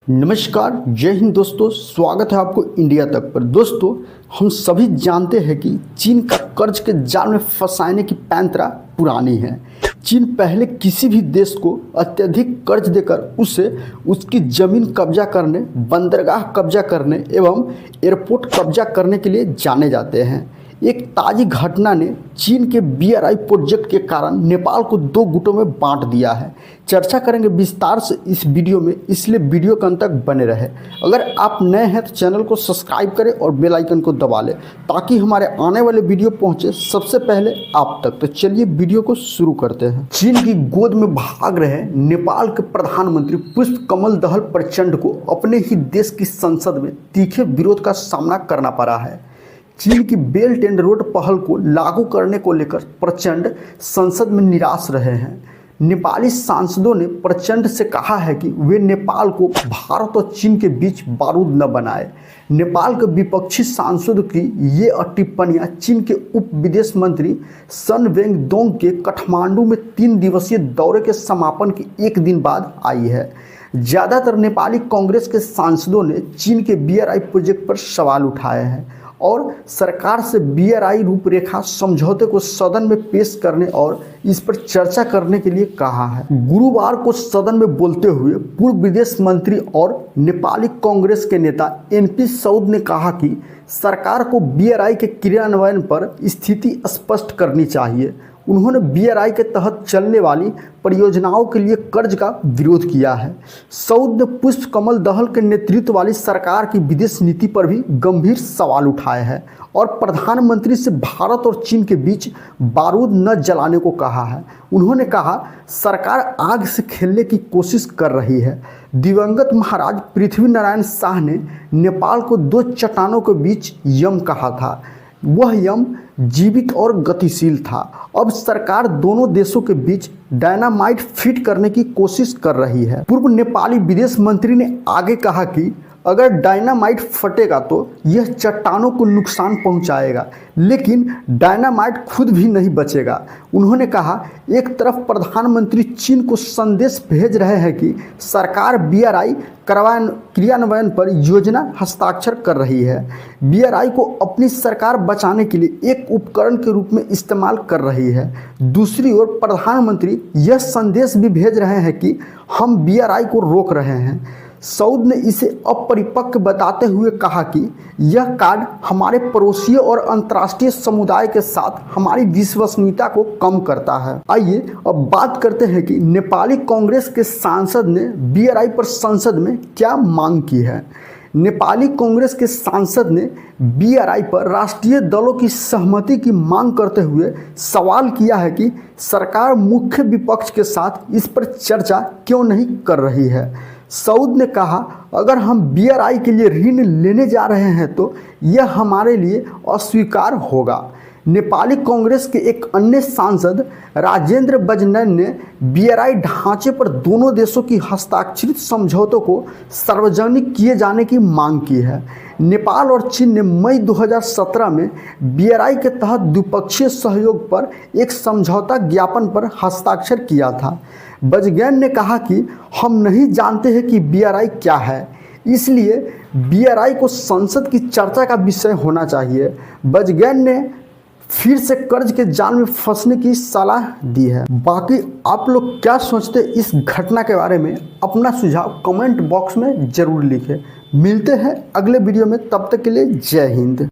नमस्कार, जय हिंद दोस्तों। स्वागत है आपको इंडिया तक पर। दोस्तों, हम सभी जानते हैं कि चीन का कर्ज के जाल में फंसाने की पैंतरा पुरानी है। चीन पहले किसी भी देश को अत्यधिक कर्ज देकर उसे उसकी ज़मीन कब्जा करने, बंदरगाह कब्जा करने एवं एयरपोर्ट कब्जा करने के लिए जाने जाते हैं। एक ताज़ी घटना ने चीन के BRI प्रोजेक्ट के कारण नेपाल को दो गुटों में बांट दिया है। चर्चा करेंगे विस्तार से इस वीडियो में, इसलिए वीडियो के अंत तक बने रहे। अगर आप नए हैं तो चैनल को सब्सक्राइब करें और बेल आइकन को दबा लें ताकि हमारे आने वाले वीडियो पहुंचे सबसे पहले आप तक। तो चलिए वीडियो को शुरू करते हैं। चीन की गोद में भाग रहे नेपाल के प्रधानमंत्री पुष्पकमल दहल प्रचंड को अपने ही देश की संसद में तीखे विरोध का सामना करना पड़ा है। चीन की बेल्ट एंड रोड पहल को लागू करने को लेकर प्रचंड संसद में निराश रहे हैं। नेपाली सांसदों ने प्रचंड से कहा है कि वे नेपाल को भारत और चीन के बीच बारूद न बनाए। नेपाल के विपक्षी सांसदों की ये टिप्पणियां चीन के उप विदेश मंत्री सन वेंगडोंग के काठमांडू में 3 दिवसीय दौरे के समापन के एक दिन बाद आई है। ज़्यादातर नेपाली कांग्रेस के सांसदों ने चीन के BRI प्रोजेक्ट पर सवाल उठाए हैं और सरकार से BRI रूपरेखा समझौते को सदन में पेश करने और इस पर चर्चा करने के लिए कहा है। गुरुवार को सदन में बोलते हुए पूर्व विदेश मंत्री और नेपाली कांग्रेस के नेता NP सौद ने कहा कि सरकार को BRI के क्रियान्वयन पर स्थिति स्पष्ट करनी चाहिए। उन्होंने BRI के तहत चलने वाली परियोजनाओं के लिए कर्ज का विरोध किया है। सऊद ने पुष्पकमल दहल के नेतृत्व वाली सरकार की विदेश नीति पर भी गंभीर सवाल उठाए हैं और प्रधानमंत्री से भारत और चीन के बीच बारूद न जलाने को कहा है। उन्होंने कहा, सरकार आग से खेलने की कोशिश कर रही है। दिवंगत महाराज पृथ्वी नारायण शाह ने नेपाल को 2 चट्टानों के बीच यम कहा था। वह यम जीवित और गतिशील था। अब सरकार दोनों देशों के बीच डायनामाइट फिट करने की कोशिश कर रही है। पूर्व नेपाली विदेश मंत्री ने आगे कहा कि अगर डायनामाइट फटेगा तो यह चट्टानों को नुकसान पहुंचाएगा, लेकिन डायनामाइट खुद भी नहीं बचेगा। उन्होंने कहा, एक तरफ प्रधानमंत्री चीन को संदेश भेज रहे हैं कि सरकार BRI क्रियान्वयन पर योजना हस्ताक्षर कर रही है, BRI को अपनी सरकार बचाने के लिए एक उपकरण के रूप में इस्तेमाल कर रही है। दूसरी ओर प्रधानमंत्री यह संदेश भी भेज रहे हैं कि हम BRI को रोक रहे हैं। सऊद ने इसे अपरिपक्व बताते हुए कहा कि यह कार्ड हमारे पड़ोसियों और अंतर्राष्ट्रीय समुदाय के साथ हमारी विश्वसनीयता को कम करता है। आइए अब बात करते हैं कि नेपाली कांग्रेस के सांसद ने BRI पर संसद में क्या मांग की है। नेपाली कांग्रेस के सांसद ने BRI पर राष्ट्रीय दलों की सहमति की मांग करते हुए सवाल किया है कि सरकार मुख्य विपक्ष के साथ इस पर चर्चा क्यों नहीं कर रही है। सऊद ने कहा, अगर हम BRI के लिए ऋण लेने जा रहे हैं तो यह हमारे लिए अस्वीकार होगा। नेपाली कांग्रेस के एक अन्य सांसद राजेंद्र बजनन ने BRI ढांचे पर दोनों देशों की हस्ताक्षरित समझौतों को सार्वजनिक किए जाने की मांग की है। नेपाल और चीन ने मई 2017 में BRI के तहत द्विपक्षीय सहयोग पर एक समझौता ज्ञापन पर हस्ताक्षर किया था। बजगैन ने कहा कि हम नहीं जानते हैं कि BRI क्या है, इसलिए BRI को संसद की चर्चा का विषय होना चाहिए। बजगैन ने फिर से कर्ज के जाल में फंसने की सलाह दी है। बाकी आप लोग क्या सोचते इस घटना के बारे में, अपना सुझाव कमेंट बॉक्स में ज़रूर लिखें। मिलते हैं अगले वीडियो में, तब तक के लिए जय हिंद।